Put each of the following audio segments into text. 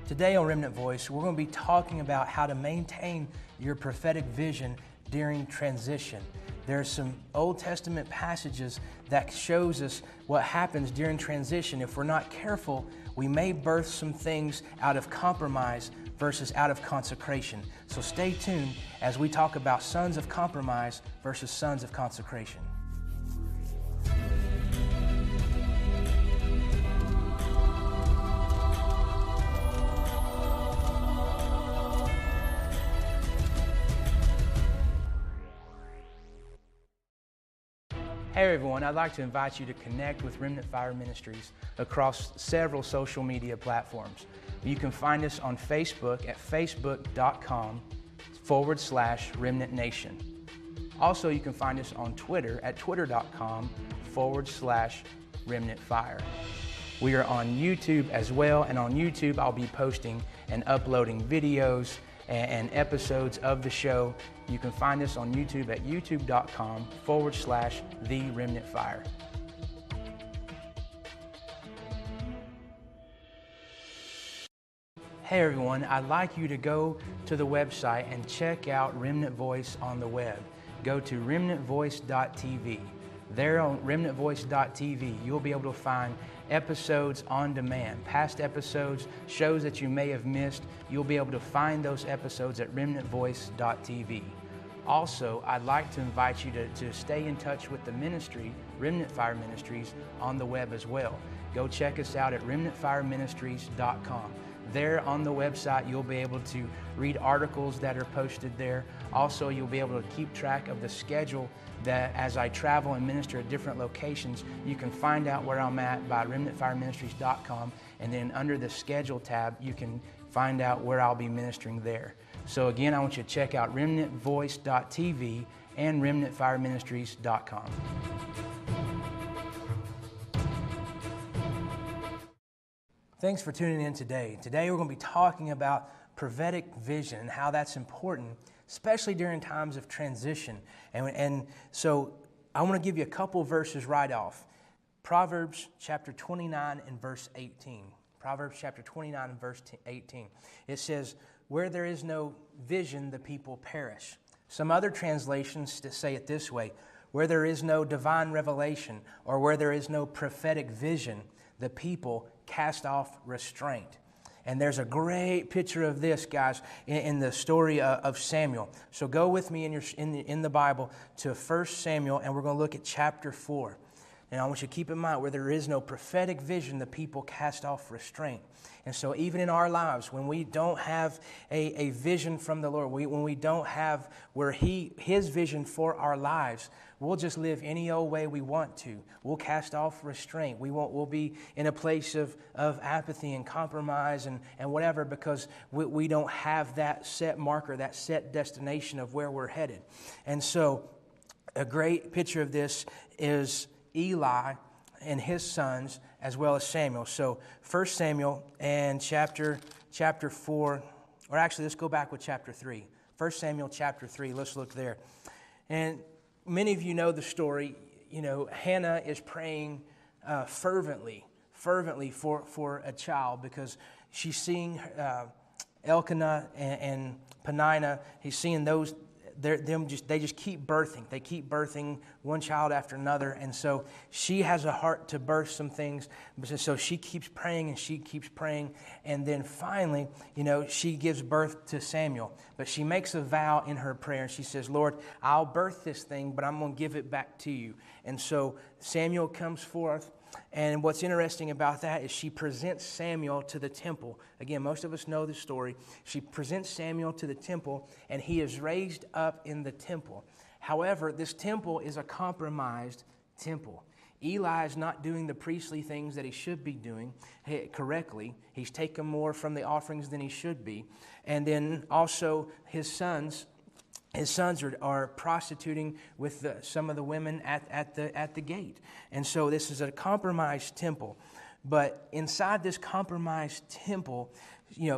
Today on Remnant Voice, we're going to be talking about how to maintain your prophetic vision during transition. There are some Old Testament passages that shows us what happens during transition. If we're not careful, we may birth some things out of compromise versus out of consecration. So stay tuned as we talk about sons of compromise versus sons of consecration. Hey everyone, I'd like to invite you to connect with Remnant Fire Ministries across several social media platforms. You can find us on Facebook at facebook.com/Remnant Nation. Also, you can find us on Twitter at twitter.com/Remnant Fire. We are on YouTube as well, and on YouTube I'll be posting and uploading videos and episodes of the show. You can find us on YouTube at youtube.com/The Remnant Fire. Hey everyone, I'd like you to go to the website and check out Remnant Voice on the web. Go to remnantvoice.tv. There on remnantvoice.tv, you'll be able to find episodes on demand, past episodes, shows that you may have missed. You'll be able to find those episodes at remnantvoice.tv. Also, I'd like to invite you to stay in touch with the ministry, Remnant Fire Ministries, on the web as well. Go check us out at remnantfireministries.com. There on the website, you'll be able to read articles that are posted there. Also, you'll be able to keep track of the schedule that as I travel and minister at different locations, you can find out where I'm at by remnantfireministries.com, and then under the schedule tab, you can find out where I'll be ministering there. So again, I want you to check out remnantvoice.tv and remnantfireministries.com. Thanks for tuning in today. Today we're going to be talking about prophetic vision and how that's important, especially during times of transition. And so I want to give you a couple verses right off. Proverbs chapter 29 and verse 18. Proverbs chapter 29 and verse 18. It says, "Where there is no vision, the people perish." Some other translations say it this way: "Where there is no divine revelation," or "where there is no prophetic vision, the people cast off restraint." And there's a great picture of this, guys, in the story of Samuel. So go with me in the Bible to 1 Samuel, and we're going to look at chapter 4. And I want you to keep in mind, where there is no prophetic vision, the people cast off restraint. And so even in our lives, when we don't have a vision from the Lord, when we don't have His vision for our lives, we'll just live any old way we want to. We'll cast off restraint. We'll be in a place of apathy and compromise and whatever, because we don't have that set marker, that set destination of where we're headed. And so a great picture of this is Eli and his sons, as well as Samuel. So 1 Samuel and chapter 4, or actually let's go back with chapter 3. 1 Samuel chapter 3, let's look there. And many of you know the story. You know, Hannah is praying fervently for a child, because she's seeing Elkanah and Peninnah. He's seeing those. They just keep birthing. They keep birthing one child after another. And so she has a heart to birth some things. So she keeps praying and she keeps praying. And then finally, she gives birth to Samuel. But she makes a vow in her prayer. She says, "Lord, I'll birth this thing, but I'm going to give it back to you." And so Samuel comes forth. And what's interesting about that is she presents Samuel to the temple. Again, most of us know the story. She presents Samuel to the temple, and he is raised up in the temple. However, this temple is a compromised temple. Eli is not doing the priestly things that he should be doing correctly. He's taken more from the offerings than he should be. And then also his sons are prostituting with some of the women at the gate. And so this is a compromised temple. But inside this compromised temple,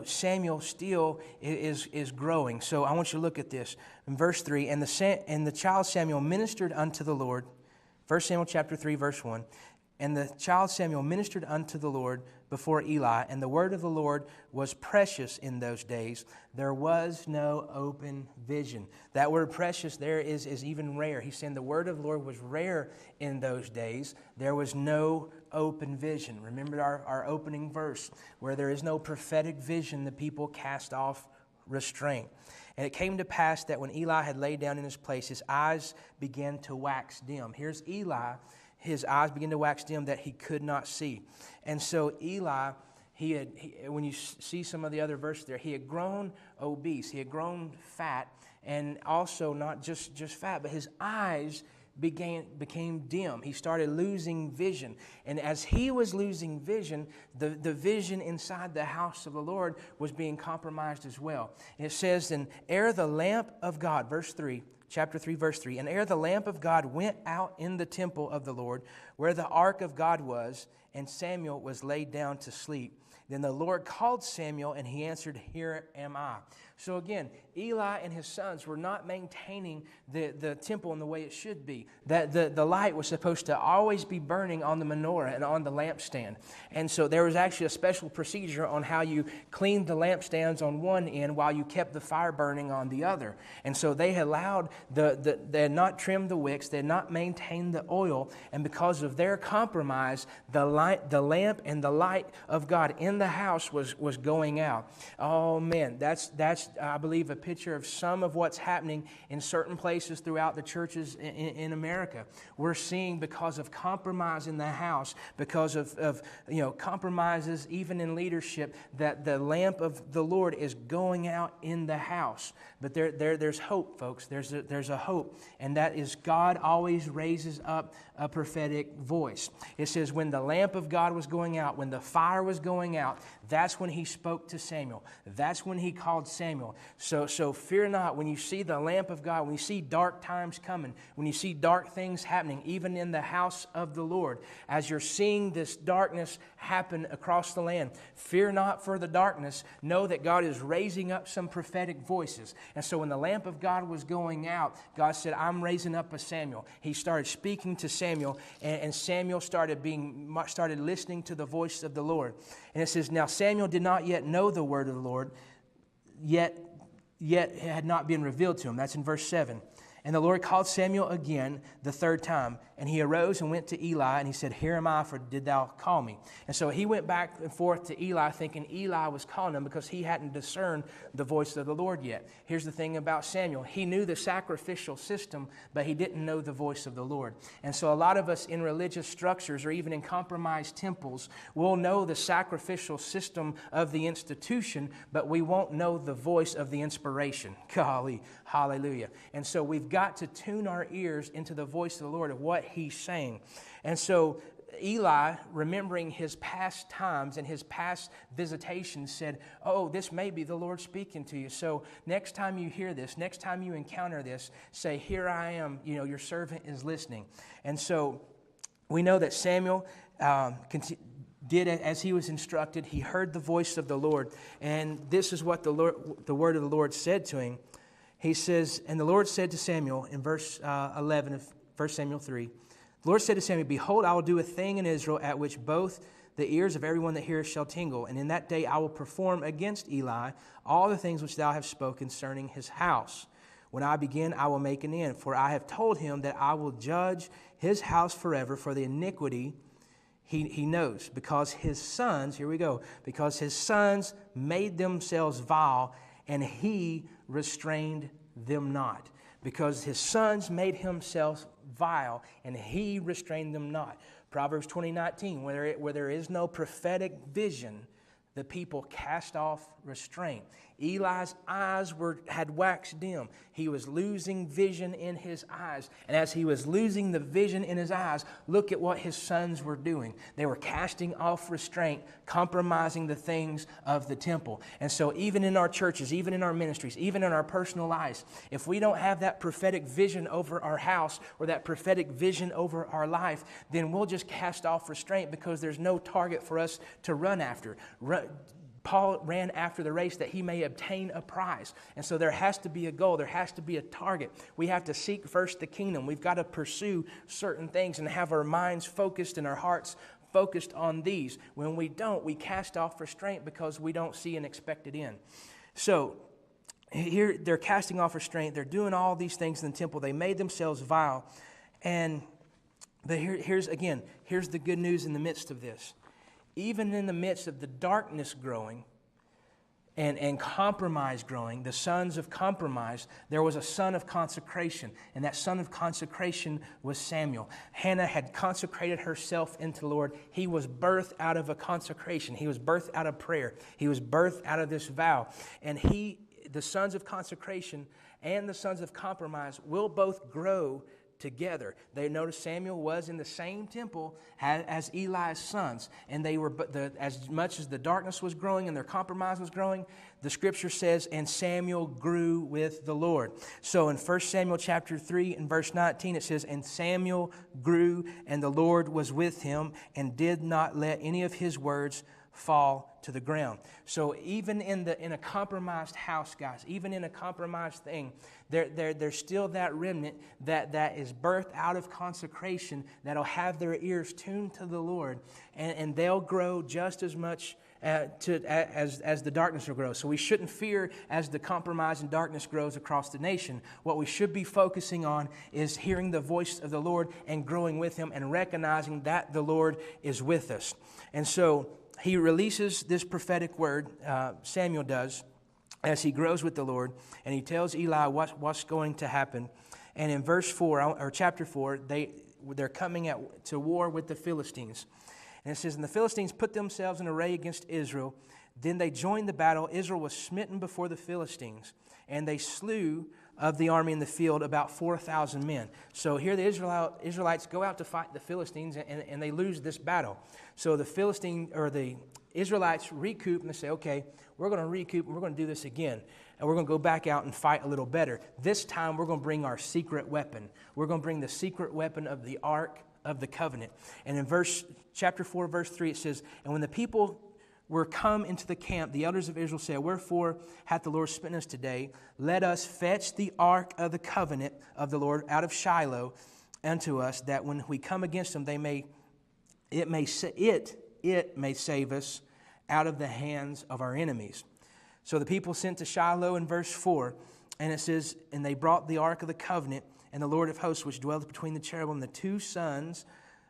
Samuel still is growing. So I want you to look at this. In verse 3, and the child Samuel ministered unto the Lord. 1 Samuel chapter 3, verse 1. And the child Samuel ministered unto the Lord before Eli, and the word of the Lord was precious in those days. There was no open vision. That word precious there is even rare. He's saying the word of the Lord was rare in those days. There was no open vision. Remember our opening verse, where there is no prophetic vision, the people cast off restraint. And it came to pass that when Eli had laid down in his place, his eyes began to wax dim. Here's Eli. His eyes began to wax dim that he could not see. And so Eli, when you see some of the other verses there, he had grown obese. He had grown fat, and also not just fat, but his eyes became dim. He started losing vision. And as he was losing vision, the vision inside the house of the Lord was being compromised as well. And it says, and ere the lamp of God, verse 3, chapter 3, verse 3, and ere the lamp of God went out in the temple of the Lord, where the ark of God was, and Samuel was laid down to sleep. Then the Lord called Samuel, and he answered, Here am I. So again, Eli and his sons were not maintaining the temple in the way it should be. That the light was supposed to always be burning on the menorah and on the lampstand. And so there was actually a special procedure on how you cleaned the lampstands on one end while you kept the fire burning on the other. And so they had allowed they had not trimmed the wicks, they had not maintained the oil, and because of their compromise, the lamp and the light of God in the house was going out. Oh man, that's I believe a picture of some of what's happening in certain places throughout the churches in America. We're seeing, because of compromise in the house, because of compromises even in leadership, that the lamp of the Lord is going out in the house. But there's hope, folks. There's a hope, and that is God always raises up a prophetic voice. It says when the lamp of God was going out, when the fire was going out, that's when he spoke to Samuel. That's when he called Samuel. So fear not when you see the lamp of God, when you see dark times coming, when you see dark things happening, even in the house of the Lord. As you're seeing this darkness happen across the land, fear not for the darkness. Know that God is raising up some prophetic voices. And so when the lamp of God was going out, God said, I'm raising up a Samuel. He started speaking to Samuel, and Samuel started listening to the voice of the Lord. And it says, now Samuel did not yet know the word of the Lord, yet it had not been revealed to him. That's in verse 7. And the Lord called Samuel again the third time, and he arose and went to Eli, and he said, Here am I, for did thou call me? And so he went back and forth to Eli, thinking Eli was calling him because he hadn't discerned the voice of the Lord yet. Here's the thing about Samuel. He knew the sacrificial system, but he didn't know the voice of the Lord. And so a lot of us in religious structures or even in compromised temples will know the sacrificial system of the institution, but we won't know the voice of the inspiration. Golly, hallelujah. And so we've got to tune our ears into the voice of the Lord of what he's saying. And so Eli, remembering his past times and his past visitations, said, oh, this may be the Lord speaking to you. So next time you hear this, next time you encounter this, say, here I am, your servant is listening. And so we know that Samuel did as he was instructed. He heard the voice of the Lord. And this is what the word of the Lord said to him. He says, and the Lord said to Samuel in verse 11 of 1 Samuel 3, the Lord said to Samuel, Behold, I will do a thing in Israel at which both the ears of everyone that heareth shall tingle. And in that day I will perform against Eli all the things which thou hast spoken concerning his house. When I begin, I will make an end. For I have told him that I will judge his house forever for the iniquity he knows. Because his sons, here we go, because his sons made themselves vile, and he restrained them not. Because his sons made himself vile, and he restrained them not. Proverbs 20:19, where there is no prophetic vision, the people cast off restraint. Eli's eyes had waxed dim. He was losing vision in his eyes. And as he was losing the vision in his eyes, look at what his sons were doing. They were casting off restraint, compromising the things of the temple. And so even in our churches, even in our ministries, even in our personal lives, if we don't have that prophetic vision over our house or that prophetic vision over our life, then we'll just cast off restraint because there's no target for us to run after. Paul ran after the race that he may obtain a prize. And so there has to be a goal. There has to be a target. We have to seek first the kingdom. We've got to pursue certain things and have our minds focused and our hearts focused on these. When we don't, we cast off restraint because we don't see an expected end. So here they're casting off restraint. They're doing all these things in the temple. They made themselves vile. And here's the good news in the midst of this. Even in the midst of the darkness growing and compromise growing, the sons of compromise, there was a son of consecration. And that son of consecration was Samuel. Hannah had consecrated herself into the Lord. He was birthed out of a consecration. He was birthed out of prayer. He was birthed out of this vow. And the sons of consecration and the sons of compromise will both grow together. They noticed Samuel was in the same temple as Eli's sons, and they were as much as the darkness was growing and their compromise was growing, the scripture says, and Samuel grew with the Lord. So in 1 Samuel chapter 3 and verse 19 it says, and Samuel grew, and the Lord was with him, and did not let any of his words fall to the ground. So even in a compromised house, guys, even in a compromised thing, there's still that remnant that is birthed out of consecration that'll have their ears tuned to the Lord, and they'll grow just as much as the darkness will grow. So we shouldn't fear as the compromise and darkness grows across the nation. What we should be focusing on is hearing the voice of the Lord and growing with Him and recognizing that the Lord is with us. And so he releases this prophetic word, Samuel does, as he grows with the Lord, and he tells Eli what's going to happen. And in verse 4, or chapter 4, they're coming to war with the Philistines. And it says, and the Philistines put themselves in array against Israel. Then they joined the battle. Israel was smitten before the Philistines, and they slew of the army in the field about 4,000 men. So here the Israelites go out to fight the Philistines, and they lose this battle. So the Israelites recoup, and they say, okay, we're going to recoup, and we're going to do this again. And we're going to go back out and fight a little better. This time we're going to bring our secret weapon. We're going to bring the secret weapon of the Ark of the Covenant. And in chapter 4, verse 3, it says, and when the people were come into the camp, the elders of Israel said, wherefore hath the Lord smitten us today? Let us fetch the ark of the covenant of the Lord out of Shiloh unto us, that when we come against them, it may save us out of the hands of our enemies. So the people sent to Shiloh in verse 4, and it says, and they brought the ark of the covenant, and the Lord of hosts, which dwelleth between the cherubim, the two sons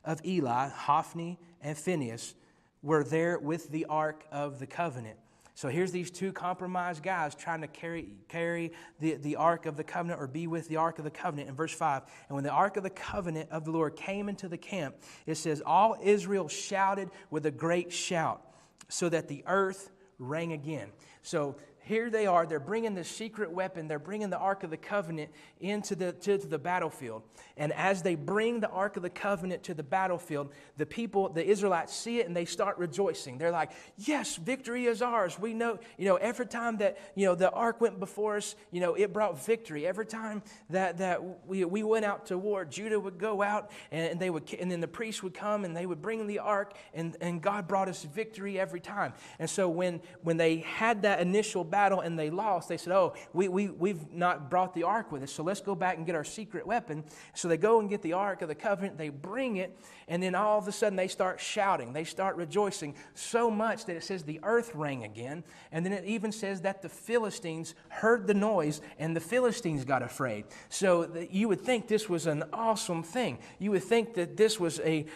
of Eli, Hophni and Phinehas, were there with the Ark of the Covenant. So here's these two compromised guys trying to carry the Ark of the Covenant, or be with the Ark of the Covenant. In verse 5, and when the Ark of the Covenant of the Lord came into the camp, it says, all Israel shouted with a great shout, so that the earth rang again. So here they are, they're bringing the secret weapon, they're bringing the Ark of the Covenant to the battlefield. And as they bring the Ark of the Covenant to the battlefield, the Israelites see it and they start rejoicing. They're like, yes, victory is ours. We know, every time that, the Ark went before us, it brought victory. Every time that we went out to war, Judah would go out and then the priests would come and they would bring the Ark, and God brought us victory every time. And so when they had that initial battle and they lost, they said, oh, we've not brought the ark with us, so let's go back and get our secret weapon. So they go and get the Ark of the Covenant, they bring it, and then all of a sudden they start shouting, they start rejoicing so much that it says the earth rang again. And then it even says that the Philistines heard the noise and the Philistines got afraid. So you would think this was an awesome thing. You would think that this was a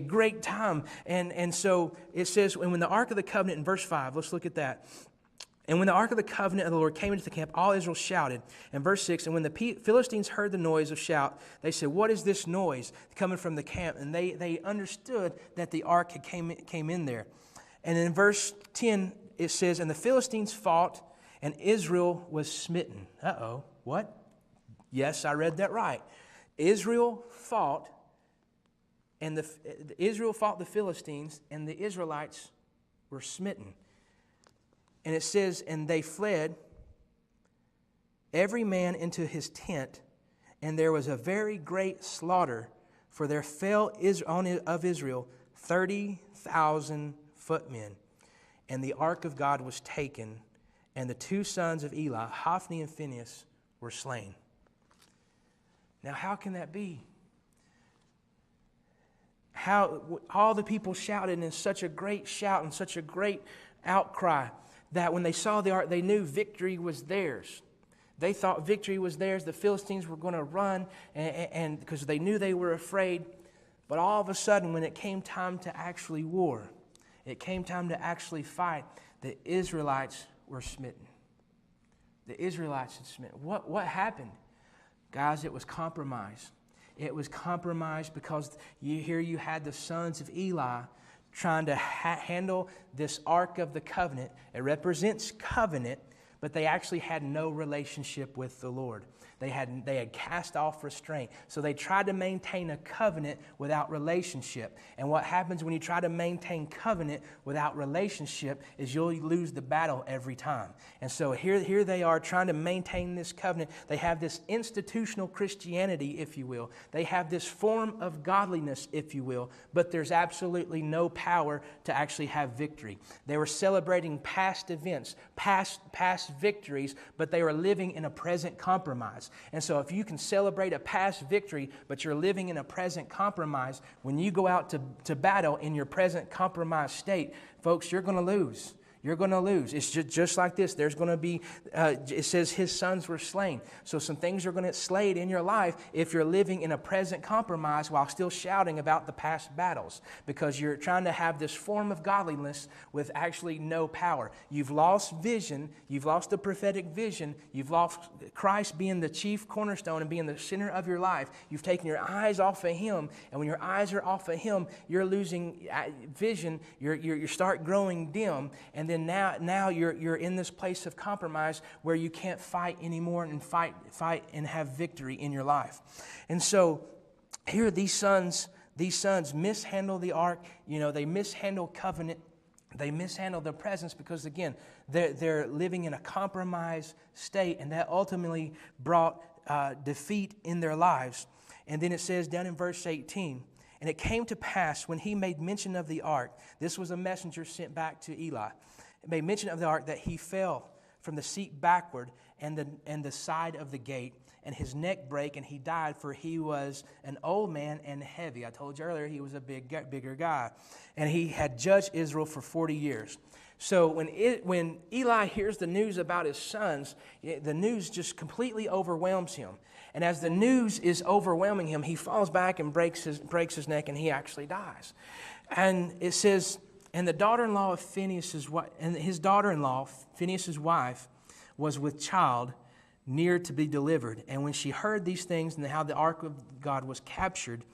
great time. And so it says, and when the Ark of the Covenant, in verse 5, let's look at that. And when the Ark of the Covenant of the Lord came into the camp, all Israel shouted. And verse 6, and when the Philistines heard the noise of shout, they said, what is this noise coming from the camp? And they understood that the ark had came in there. And in verse 10, it says, and the Philistines fought, and Israel was smitten. Uh-oh, what? Yes, I read that right. Israel fought, and Israel fought the Philistines, and the Israelites were smitten. And it says, and they fled, every man into his tent, and there was a very great slaughter, for there fell of Israel 30,000 footmen. And the ark of God was taken, and the two sons of Eli, Hophni and Phinehas, were slain. Now, how can that be? how all the people shouted in such a great shout and such a great outcry that when they saw the ark, they knew victory was theirs. They thought victory was theirs. The Philistines were going to run, and because they knew they were afraid. But all of a sudden, when it came time to actually war, it came time to actually fight, the Israelites were smitten. The Israelites had smitten. What happened? Guys, it was compromise. It was compromise because you had the sons of Eli trying to handle this Ark of the Covenant. It represents covenant, but they actually had no relationship with the Lord. They had cast off restraint. So they tried to maintain a covenant without relationship. And what happens when you try to maintain covenant without relationship is you'll lose the battle every time. And so here they are trying to maintain this covenant. They have this institutional Christianity, if you will. They have this form of godliness, if you will. But there's absolutely no power to actually have victory. They were celebrating past events, past victories, but they were living in a present compromise. And so if you can celebrate a past victory, but you're living in a present compromise, when you go out to battle in your present compromised state, folks, you're going to lose. You're going to lose. It's just like this. There's going to be, it says his sons were slain. So some things are going to get slayed in your life if you're living in a present compromise while still shouting about the past battles, because you're trying to have this form of godliness with actually no power. You've lost vision. You've lost the prophetic vision. You've lost Christ being the chief cornerstone and being the center of your life. You've taken your eyes off of him. And when your eyes are off of him, you're losing vision. You start growing dim. And then now you're in this place of compromise where you can't fight anymore and fight and have victory in your life. And so here these sons mishandle the ark. They mishandle covenant. They mishandle their presence because, again, they're living in a compromised state, and that ultimately brought defeat in their lives. And then it says down in verse 18, and it came to pass when he made mention of the ark, this was a messenger sent back to Eli. It made mention of the ark that he fell from the seat backward and the side of the gate, and his neck brake, and he died, for he was an old man and heavy. I told you earlier he was a bigger guy, and he had judged Israel for 40 years. So when Eli hears the news about his sons, the news just completely overwhelms him. And as the news is overwhelming him, he falls back and breaks his neck, and he actually dies. And it says, and the daughter-in-law of Phinehas's wife, was with child, near to be delivered. And when she heard these things and how the ark of God was captured,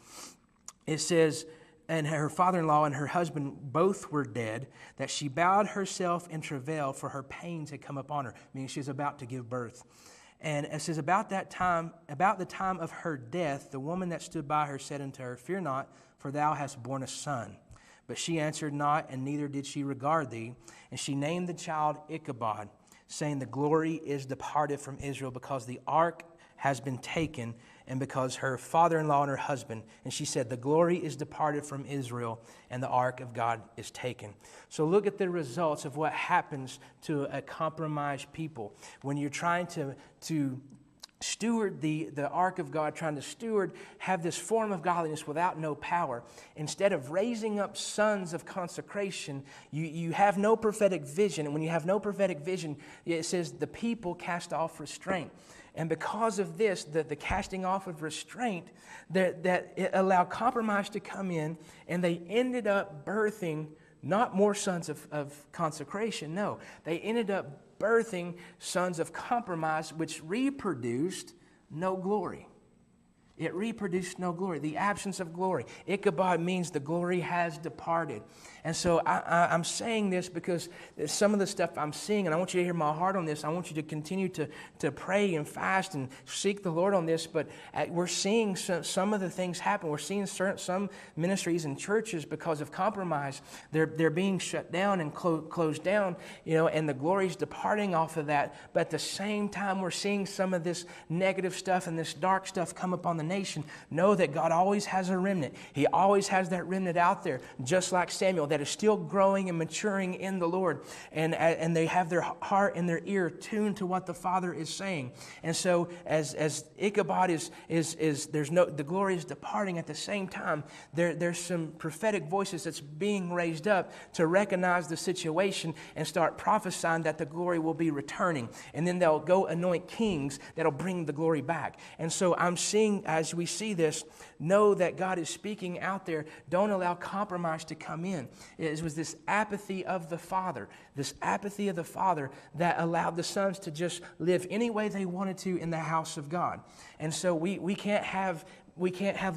it says, and her father-in-law and her husband both were dead, that she bowed herself in travail, for her pains had come upon her, meaning she was about to give birth. And it says, about the time of her death, the woman that stood by her said unto her, fear not, for thou hast borne a son. But she answered not, and neither did she regard thee. And she named the child Ichabod, saying, the glory is departed from Israel, because the ark has been taken, and because her father-in-law and her husband. And she said, the glory is departed from Israel, and the ark of God is taken. So look at the results of what happens to a compromised people. When you're trying to steward the ark of God, trying to have this form of godliness without no power. Instead of raising up sons of consecration, you have no prophetic vision. And when you have no prophetic vision, it says the people cast off restraint. And because of this, the casting off of restraint, that it allowed compromise to come in, and they ended up birthing not more sons of consecration. No, they ended up birthing sons of compromise, which reproduced no glory. It reproduced no glory, the absence of glory. Ichabod means the glory has departed. And so I'm saying this because some of the stuff I'm seeing, and I want you to hear my heart on this. I want you to continue to pray and fast and seek the Lord on this. But we're seeing some of the things happen. We're seeing some ministries and churches, because of compromise, they're being shut down and closed down, and the glory's departing off of that. But at the same time, we're seeing some of this negative stuff and this dark stuff come upon the nation, know that God always has a remnant. He always has that remnant out there, just like Samuel, that is still growing and maturing in the Lord. And they have their heart and their ear tuned to what the Father is saying. And so as Ichabod the glory is departing, at the same time, there's some prophetic voices that's being raised up to recognize the situation and start prophesying that the glory will be returning. And then they'll go anoint kings that'll bring the glory back. And so I'm seeing, as we see this, know that God is speaking out there. Don't allow compromise to come in. It was this apathy of the Father that allowed the sons to just live any way they wanted to in the house of God. And so we can't have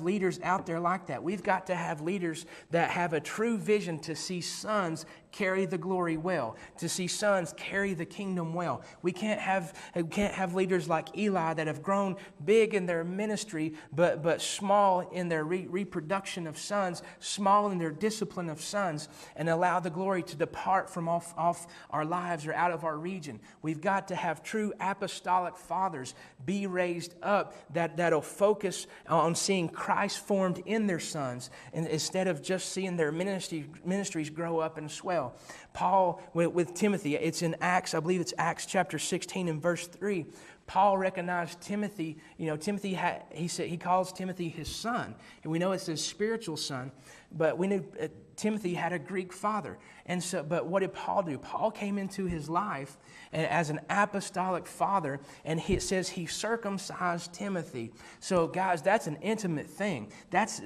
leaders out there like that. We've got to have leaders that have a true vision to see sons carry the glory well, to see sons carry the kingdom well. We can't have leaders like Eli that have grown big in their ministry, but small in their reproduction of sons, small in their discipline of sons, and allow the glory to depart from off our lives or out of our region. We've got to have true apostolic fathers be raised up that'll focus on seeing Christ formed in their sons, and instead of just seeing their ministries grow up and swell. Paul with Timothy, it's in Acts, I believe it's Acts chapter 16 and verse 3. Paul recognized Timothy. Timothy he calls Timothy his son, and we know it's his spiritual son. But we knew Timothy had a Greek father, and so. But what did Paul do? Paul came into his life as an apostolic father, and it says he circumcised Timothy. So, guys, that's an intimate thing. That's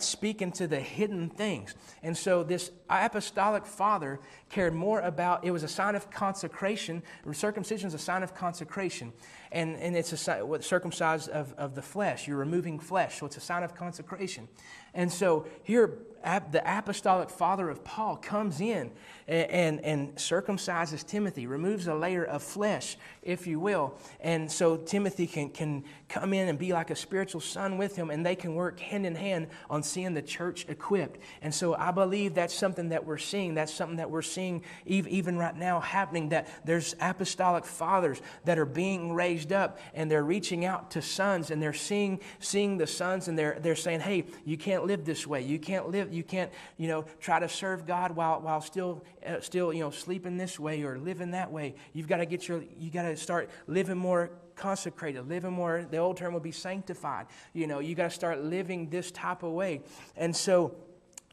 speaking to the hidden things. And so, this apostolic father cared more about. It was a sign of consecration. Circumcision is a sign of consecration, and it's a circumcised of the flesh. You're removing flesh, so it's a sign of consecration. And so here, the apostolic father of Paul comes in and circumcises Timothy, removes a layer of flesh, if you will. And so Timothy can come in and be like a spiritual son with him, and they can work hand in hand on seeing the church equipped. And so I believe that's something that we're seeing. That's something that we're seeing even right now happening, that there's apostolic fathers that are being raised up, and they're reaching out to sons, and they're seeing the sons, and they're saying, hey, you can't live this way. You can't try to serve God while still sleeping this way or living that way. You got to start living more consecrated, living more. The old term would be sanctified. You got to start living this type of way. And so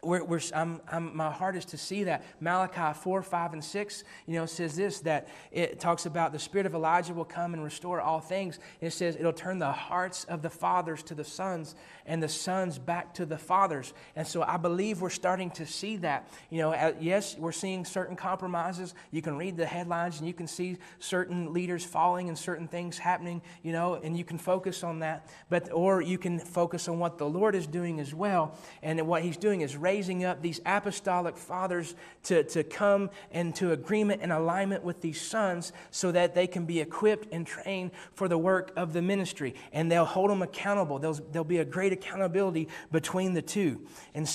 my heart is to see that. Malachi 4, 5, and 6, says this, that it talks about the spirit of Elijah will come and restore all things. It says it'll turn the hearts of the fathers to the sons and the sons back to the fathers. And so I believe we're starting to see that. Yes, we're seeing certain compromises. You can read the headlines and you can see certain leaders falling and certain things happening, and you can focus on that. Or you can focus on what the Lord is doing as well. And what He's doing is raising up these apostolic fathers to come into agreement and alignment with these sons so that they can be equipped and trained for the work of the ministry. And they'll hold them accountable. There'll be a great accountability between the two. And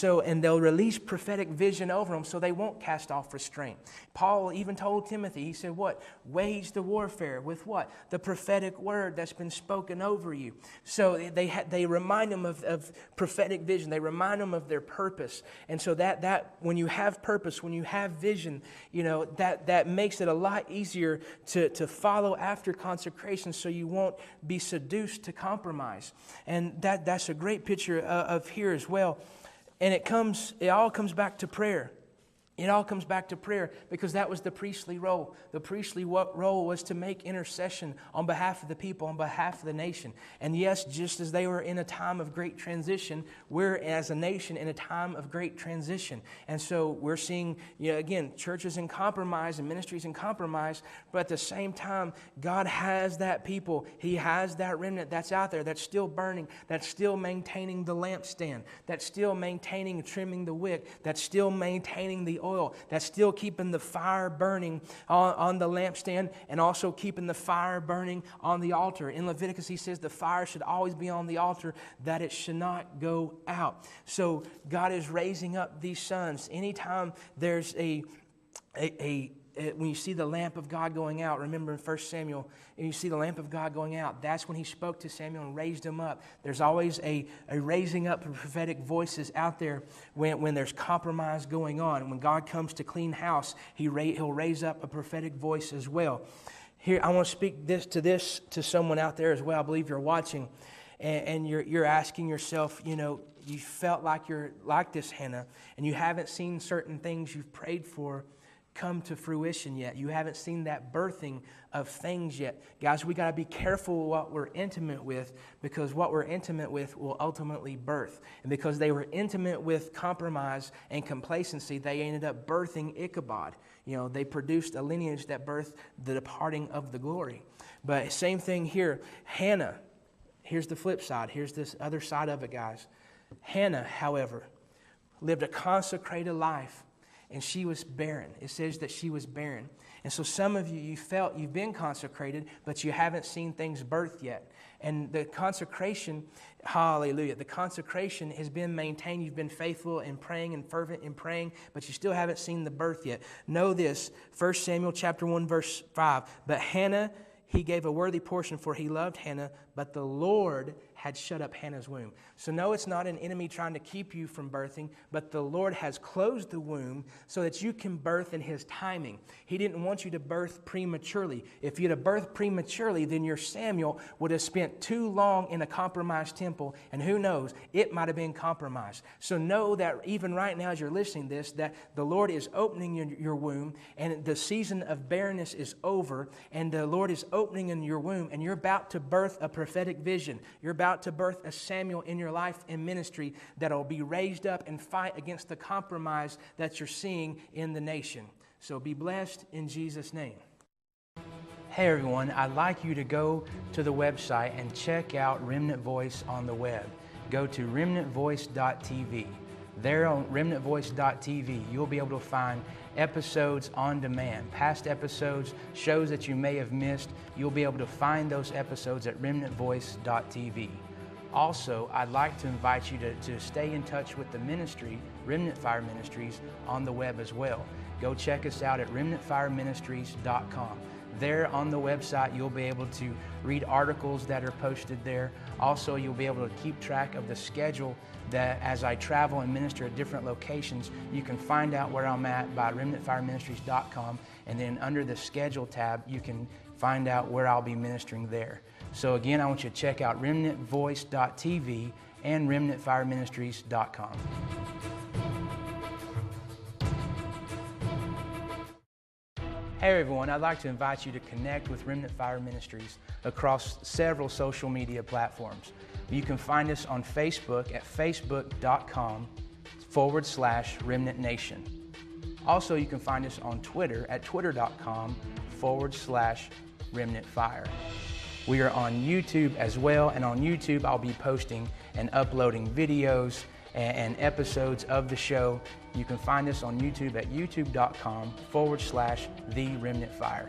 they'll release prophetic vision over them so they won't cast off restraint. Paul even told Timothy, he said, what? Wage the warfare with what? The prophetic word that's been spoken over you. So they remind them of prophetic vision. They remind them of their purpose. And so that when you have purpose, when you have vision, that makes it a lot easier to follow after consecration, so you won't be seduced to compromise. And that's a great picture of here as well. And it all comes back to prayer. It all comes back to prayer, because that was the priestly role. The priestly role was to make intercession on behalf of the people, on behalf of the nation. And yes, just as they were in a time of great transition, we're as a nation in a time of great transition. And so we're seeing, again, churches in compromise and ministries in compromise, but at the same time, God has that people. He has that remnant that's out there, that's still burning, that's still maintaining the lampstand, that's still maintaining and trimming the wick, that's still maintaining the oil, that's still keeping the fire burning on the lampstand, and also keeping the fire burning on the altar. In Leviticus, he says the fire should always be on the altar, that it should not go out. So God is raising up these sons. Anytime there's a when you see the lamp of God going out, remember in 1 Samuel, and you see the lamp of God going out, that's when he spoke to Samuel and raised him up. There's always a raising up of prophetic voices out there when there's compromise going on. And when God comes to clean house, he'll raise up a prophetic voice as well. Here, I want to speak this to someone out there as well. I believe you're watching, and you're asking yourself, you felt like you're like this, Hannah, and you haven't seen certain things you've prayed for come to fruition yet. You haven't seen that birthing of things yet. Guys, we got to be careful what we're intimate with, because what we're intimate with will ultimately birth. And because they were intimate with compromise and complacency, they ended up birthing Ichabod. They produced a lineage that birthed the departing of the glory. But same thing here. Hannah, here's the flip side. Here's this other side of it, guys. Hannah, however, lived a consecrated life, and she was barren. It says that she was barren. And so some of you felt you've been consecrated, but you haven't seen things birth yet. And the consecration, hallelujah, the consecration has been maintained. You've been faithful in praying and fervent in praying, but you still haven't seen the birth yet. Know this, 1 Samuel chapter 1, verse 5. But Hannah, he gave a worthy portion, for he loved Hannah, but the Lord had shut up Hannah's womb. So no, it's not an enemy trying to keep you from birthing, but the Lord has closed the womb so that you can birth in his timing. He didn't want you to birth prematurely. If you'd have birthed prematurely, then your Samuel would have spent too long in a compromised temple, and who knows, it might have been compromised. So know that even right now as you're listening to this, that the Lord is opening your womb, and the season of barrenness is over, and the Lord is opening in your womb, and you're about to birth a prophetic vision. You're about to birth a Samuel in your life and ministry that will be raised up and fight against the compromise that you're seeing in the nation. So be blessed in Jesus' name. Hey everyone, I'd like you to go to the website and check out Remnant Voice on the web. Go to remnantvoice.tv. There on remnantvoice.tv, you'll be able to find episodes on demand, past episodes, shows that you may have missed. You'll be able to find those episodes at remnantvoice.tv. Also, I'd like to invite you to stay in touch with the ministry, Remnant Fire Ministries, on the web as well. Go check us out at remnantfireministries.com. There on the website, you'll be able to read articles that are posted there. Also, you'll be able to keep track of the schedule that as I travel and minister at different locations, you can find out where I'm at by remnantfireministries.com, and then under the schedule tab, you can find out where I'll be ministering there. So again, I want you to check out remnantvoice.tv and remnantfireministries.com. Hey everyone, I'd like to invite you to connect with Remnant Fire Ministries across several social media platforms. You can find us on Facebook at facebook.com/Remnant Nation. Also, you can find us on Twitter at twitter.com/Remnant Fire. We are on YouTube as well, and on YouTube I'll be posting and uploading videos and episodes of the show. You can find us on YouTube at youtube.com/The Remnant Fire.